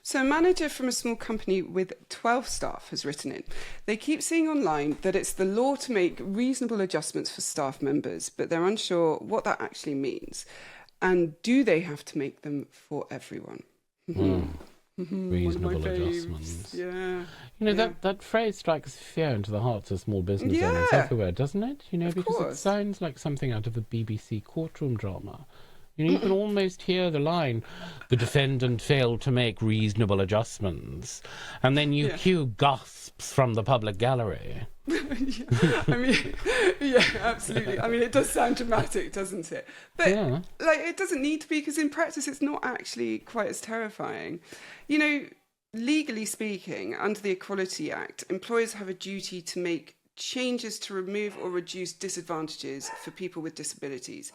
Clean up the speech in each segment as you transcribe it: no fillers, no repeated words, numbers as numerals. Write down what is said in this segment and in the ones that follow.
So a manager from a small company with 12 staff has written in. They keep seeing online that it's the law to make reasonable adjustments for staff members, but they're unsure what that actually means. And do they have to make them for everyone? Reasonable adjustments. Yeah. That phrase strikes fear into the hearts of small business owners everywhere, doesn't it? Because it sounds like something out of a BBC courtroom drama. You can almost hear the line, "The defendant failed to make reasonable adjustments," and then you cue gasps from the public gallery. Absolutely. I mean, it does sound dramatic, doesn't it? But it doesn't need to be, because in practice it's not actually quite as terrifying. Legally speaking, under the Equality Act, employers have a duty to make changes to remove or reduce disadvantages for people with disabilities.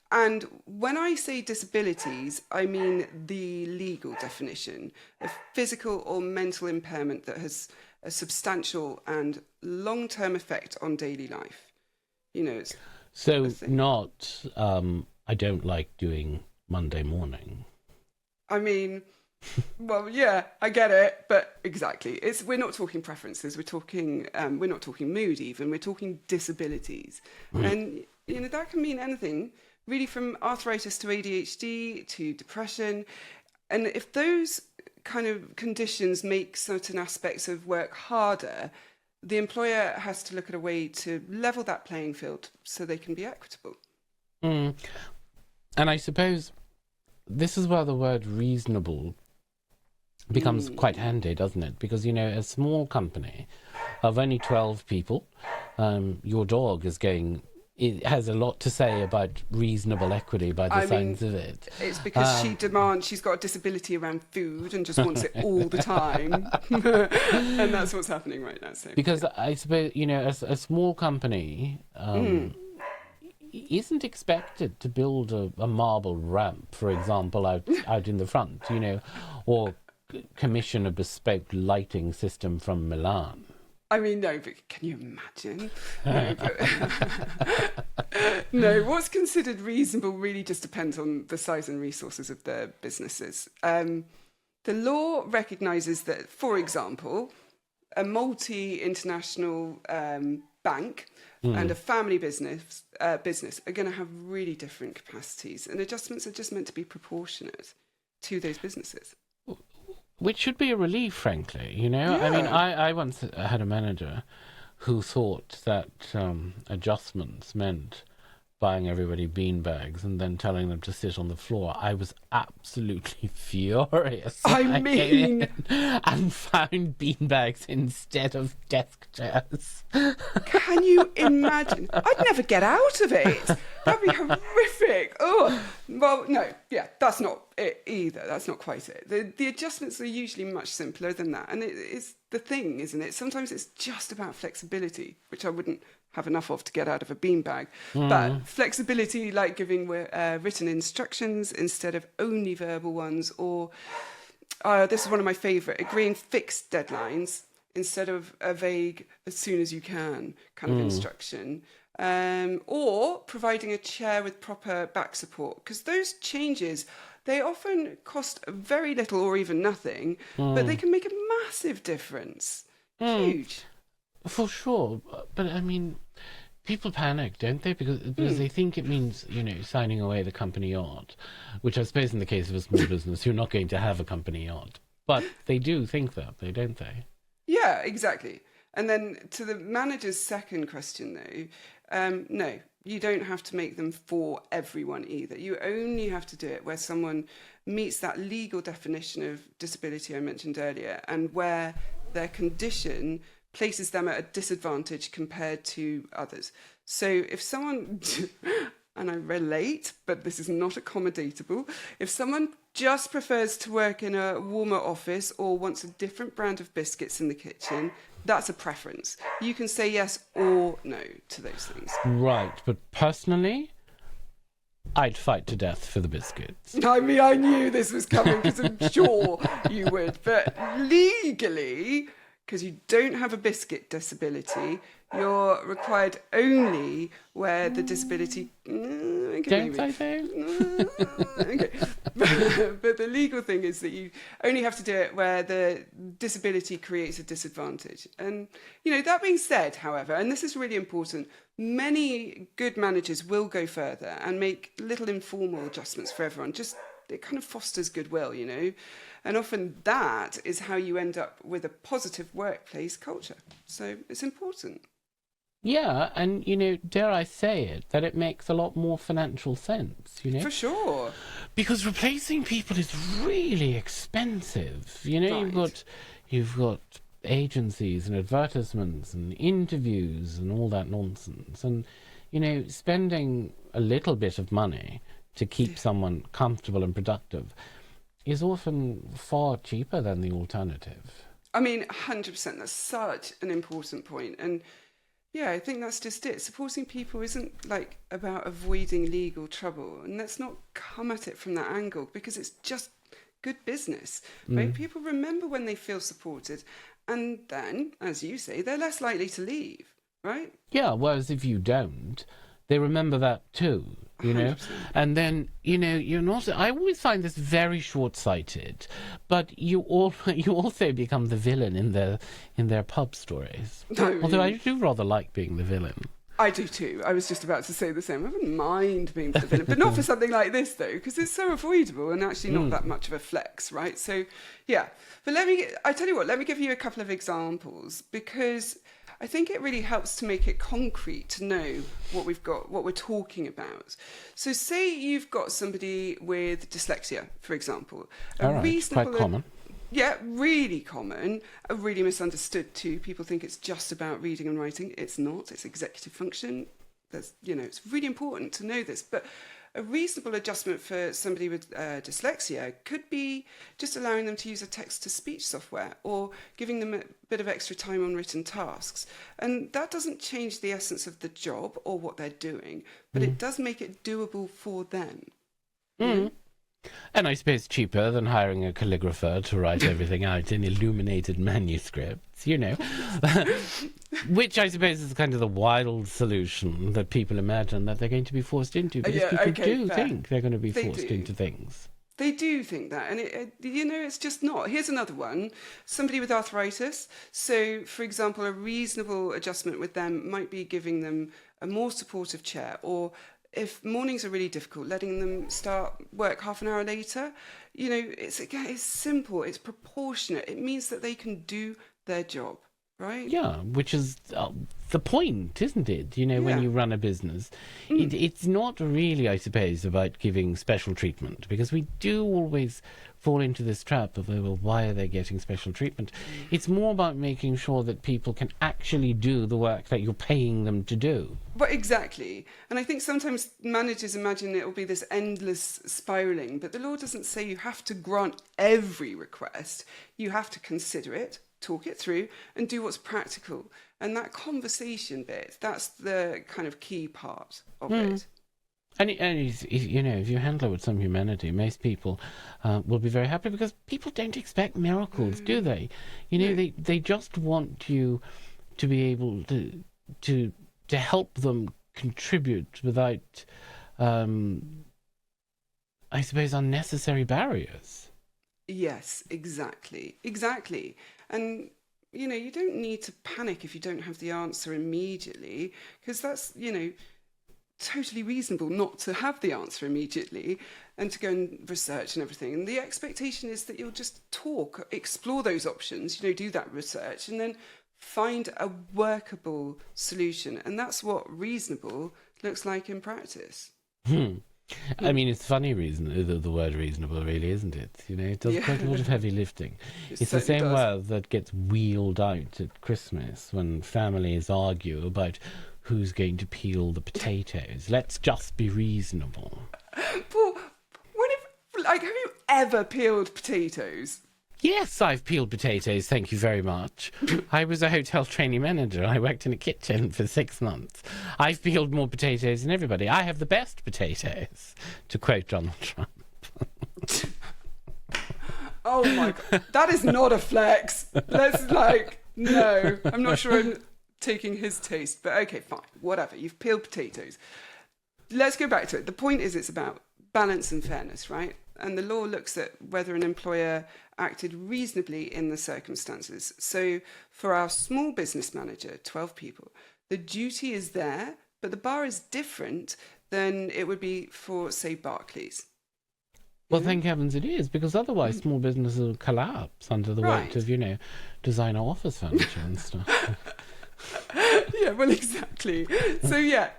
And when I say disabilities, I mean the legal definition of physical or mental impairment that has a substantial and long-term effect on daily life. It's so not, I don't like doing Monday morning. I mean, well, yeah, I get it, but exactly. We're not talking preferences. We're not talking mood even. We're talking disabilities. And, that can mean anything, really, from arthritis to ADHD to depression. And if those kind of conditions make certain aspects of work harder, the employer has to look at a way to level that playing field so they can be equitable. And I suppose this is where the word reasonable becomes quite handy, doesn't it? Because, a small company of only 12 people, your dog it has a lot to say about reasonable equity by the signs of it. It's because she's got a disability around food and just wants it all the time. And that's what's happening right now. So. Because I suppose, a small company isn't expected to build a marble ramp, for example, out in the front, or commission a bespoke lighting system from Milan. I mean, no, but can you imagine? No, what's considered reasonable really just depends on the size and resources of their businesses. The law recognises that, for example, a multi-international bank and a family business are going to have really different capacities, and adjustments are just meant to be proportionate to those businesses. Which should be a relief, frankly, Yeah. I mean, I once had a manager who thought that adjustments meant buying everybody beanbags and then telling them to sit on the floor. I was absolutely furious. I mean... and found beanbags instead of desk chairs. Can you imagine? I'd never get out of it. That'd be horrific. Oh, well, no, that's not it either. That's not quite it. The adjustments are usually much simpler than that. And it's the thing, isn't it? Sometimes it's just about flexibility, which I wouldn't have enough of to get out of a beanbag. But flexibility, like giving written instructions instead of only verbal ones, or this is one of my favourite, agreeing fixed deadlines instead of a vague as soon as you can kind of instruction. Or providing a chair with proper back support, because those changes, they often cost very little or even nothing, but they can make a massive difference. Huge. For sure. But I mean, people panic, don't they? Because they think it means, signing away the company yacht, which I suppose in the case of a small business, you're not going to have a company yacht. But they do think that, don't they? Yeah, exactly. And then to the manager's second question, though, no, you don't have to make them for everyone either. You only have to do it where someone meets that legal definition of disability I mentioned earlier, and where their condition places them at a disadvantage compared to others. So if someone, and I relate, but this is not accommodatable, if someone just prefers to work in a warmer office or wants a different brand of biscuits in the kitchen, that's a preference. You can say yes or no to those things. Right, but personally, I'd fight to death for the biscuits. I mean, I knew this was coming because I'm sure you would. But legally, because you don't have a biscuit disability. You're required only where the disability... Don't I though? Okay. But the legal thing is that you only have to do it where the disability creates a disadvantage. And, that being said, however, and this is really important, many good managers will go further and make little informal adjustments for everyone. It kind of fosters goodwill, And often that is how you end up with a positive workplace culture. So it's important. Yeah, and, dare I say it, that it makes a lot more financial sense, For sure. Because replacing people is really expensive. Right. You've got agencies and advertisements and interviews and all that nonsense. And, spending a little bit of money to keep someone comfortable and productive is often far cheaper than the alternative. I mean, 100%. That's such an important point. And yeah, I think that's just it. Supporting people isn't about avoiding legal trouble. And let's not come at it from that angle, because it's just good business, right? People remember when they feel supported. And then, as you say, they're less likely to leave, right? Yeah, whereas if you don't, they remember that too. 100%. And then, you're not... I always find this very short-sighted, but you also become the villain in their pub stories. No, Although I do rather like being the villain. I do too. I was just about to say the same. I wouldn't mind being the villain, but not for something like this, though, because it's so avoidable and actually not that much of a flex, right? So, yeah. But I tell you what, let me give you a couple of examples, because I think it really helps to make it concrete to know what we've got, what we're talking about. So say you've got somebody with dyslexia, for example. All right, quite common. Yeah, really common, really misunderstood too. People think it's just about reading and writing. It's not. It's executive function. It's really important to know this. But a reasonable adjustment for somebody with dyslexia could be just allowing them to use a text-to-speech software or giving them a bit of extra time on written tasks. And that doesn't change the essence of the job or what they're doing, but it does make it doable for them. And I suppose cheaper than hiring a calligrapher to write everything out in illuminated manuscripts, which I suppose is kind of the wild solution that people imagine that they're going to be forced into, because people think they're going to be forced into things. They do think that, and it's just not. Here's another one. Somebody with arthritis. So, for example, a reasonable adjustment with them might be giving them a more supportive chair, or if mornings are really difficult, letting them start work half an hour later. It's simple, it's proportionate. It means that they can do their job, right? Yeah, which is the point, isn't it? When you run a business, it's not really, I suppose, about giving special treatment, because we do always fall into this trap of, well, why are they getting special treatment? It's more about making sure that people can actually do the work that you're paying them to do. Well, exactly. And I think sometimes managers imagine it will be this endless spiralling, but the law doesn't say you have to grant every request. You have to consider it, talk it through, and do what's practical. And that conversation bit, that's the kind of key part of it. And if you handle it with some humanity, most people will be very happy, because people don't expect miracles, do they? They just want you to be able to help them contribute without, I suppose, unnecessary barriers. Yes, exactly. And you don't need to panic if you don't have the answer immediately, because that's totally reasonable not to have the answer immediately and to go and research and everything. And the expectation is that you'll just talk, explore those options, do that research, and then find a workable solution. And that's what reasonable looks like in practice. I mean, it's funny, the word reasonable, really, isn't it? It does quite a lot of heavy lifting. It's the same word that gets wheeled out at Christmas when families argue about who's going to peel the potatoes. Let's just be reasonable. Paul, have you ever peeled potatoes? Yes, I've peeled potatoes, thank you very much. I was a hotel trainee manager. I worked in a kitchen for 6 months. I've peeled more potatoes than everybody. I have the best potatoes, to quote Donald Trump. Oh my God, that is not a flex. Let's No, I'm not sure I'm taking his taste, but okay, fine, whatever. You've peeled potatoes. Let's go back to it. The point is it's about balance and fairness, right? And the law looks at whether an employer acted reasonably in the circumstances. So for our small business manager, 12 people, the duty is there, but the bar is different than it would be for, say, Barclays. Well, thank heavens it is, because otherwise small businesses will collapse under the weight of, designer office furniture and stuff. Yeah, well, exactly. So, yeah,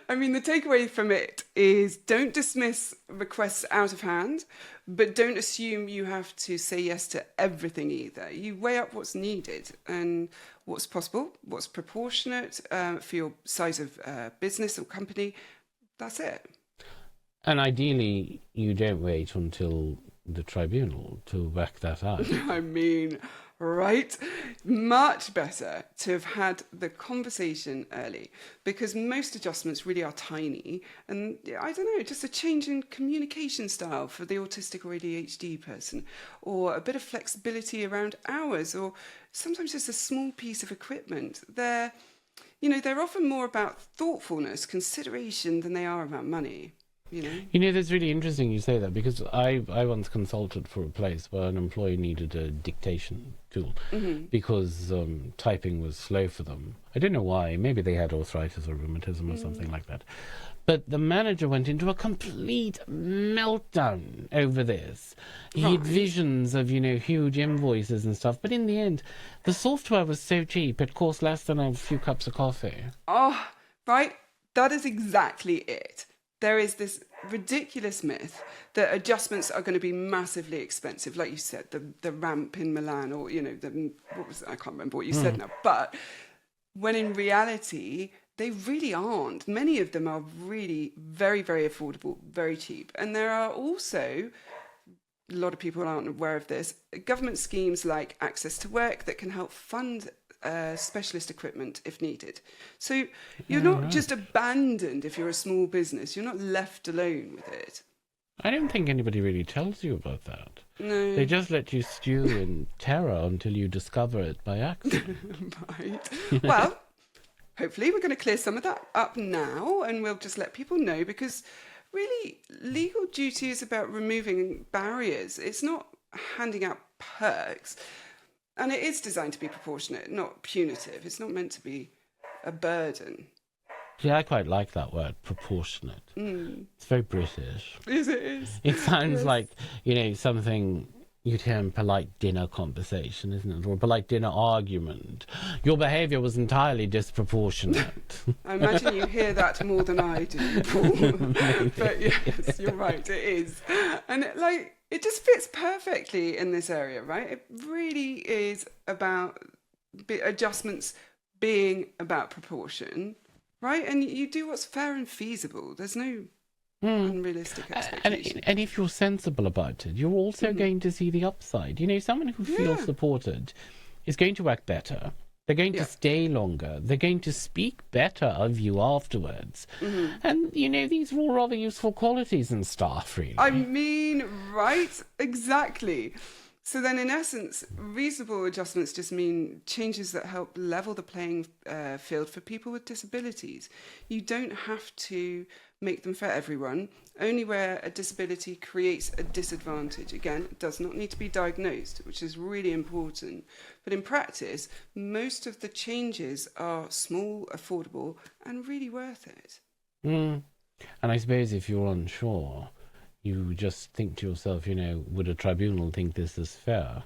I mean, the takeaway from it is don't dismiss requests out of hand, but don't assume you have to say yes to everything either. You weigh up what's needed and what's possible, what's proportionate for your size of business or company. That's it. And ideally, you don't wait until the tribunal to work that out. I mean, right? Much better to have had the conversation early, because most adjustments really are tiny. And I don't know, just a change in communication style for the autistic or ADHD person, or a bit of flexibility around hours, or sometimes just a small piece of equipment. They're often more about thoughtfulness, consideration than they are about money. That's really interesting you say that, because I once consulted for a place where an employee needed a dictation tool because typing was slow for them. I don't know why. Maybe they had arthritis or rheumatism or something like that. But the manager went into a complete meltdown over this. He had visions of, huge invoices and stuff. But in the end, the software was so cheap, it cost less than a few cups of coffee. Oh, right. That is exactly it. There is this ridiculous myth that adjustments are going to be massively expensive, like you said, the ramp in Milan, or I can't remember what you said now. But when in reality, they really aren't. Many of them are really very, very affordable, very cheap, and there are also, a lot of people aren't aware of this, government schemes like Access to Work that can help fund specialist equipment if needed. So you're not just abandoned if you're a small business. You're not left alone with it. I don't think anybody really tells you about that. No. They just let you stew in terror until you discover it by accident. Right. Well, hopefully we're going to clear some of that up now, and we'll just let people know, because really legal duty is about removing barriers. It's not handing out perks. And it is designed to be proportionate, not punitive. It's not meant to be a burden. Yeah, I quite like that word, proportionate. It's very British. Yes, it is. It sounds like, something you'd hear in polite dinner conversation, isn't it? Or a polite dinner argument. Your behaviour was entirely disproportionate. I imagine you hear that more than I do, Paul. But yes, you're right, it is. And it just fits perfectly in this area, right? It really is about adjustments being about proportion, right? And you do what's fair and feasible. There's no unrealistic expectation. And if you're sensible about it, you're also going to see the upside. Someone who feels supported is going to work better. They're going to stay longer. They're going to speak better of you afterwards. And, these are all rather useful qualities in staff, really. I mean, right? Exactly. So then, in essence, reasonable adjustments just mean changes that help level the playing field for people with disabilities. You don't have to make them for everyone, only where a disability creates a disadvantage. Again, it does not need to be diagnosed, which is really important. But in practice, most of the changes are small, affordable, and really worth it. And I suppose if you're unsure, you just think to yourself, would a tribunal think this is fair?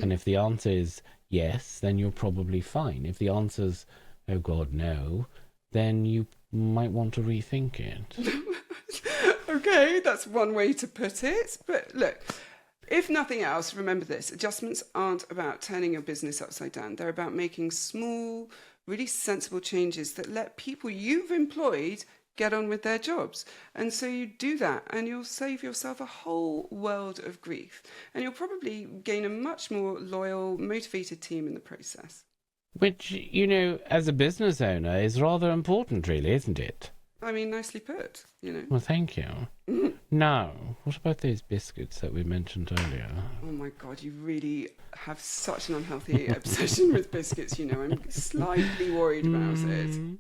And if the answer is yes, then you're probably fine. If the answer's, oh God, no, then you might want to rethink it. Okay, that's one way to put it. But look, if nothing else, remember this. Adjustments aren't about turning your business upside down. They're about making small, really sensible changes that let people you've employed get on with their jobs. And so you do that and you'll save yourself a whole world of grief. And you'll probably gain a much more loyal, motivated team in the process. Which, as a business owner is rather important, really, isn't it? I mean, nicely put, you know. Well, thank you. Now, what about those biscuits that we mentioned earlier? Oh my God, you really have such an unhealthy obsession with biscuits, you know. I'm slightly worried about it.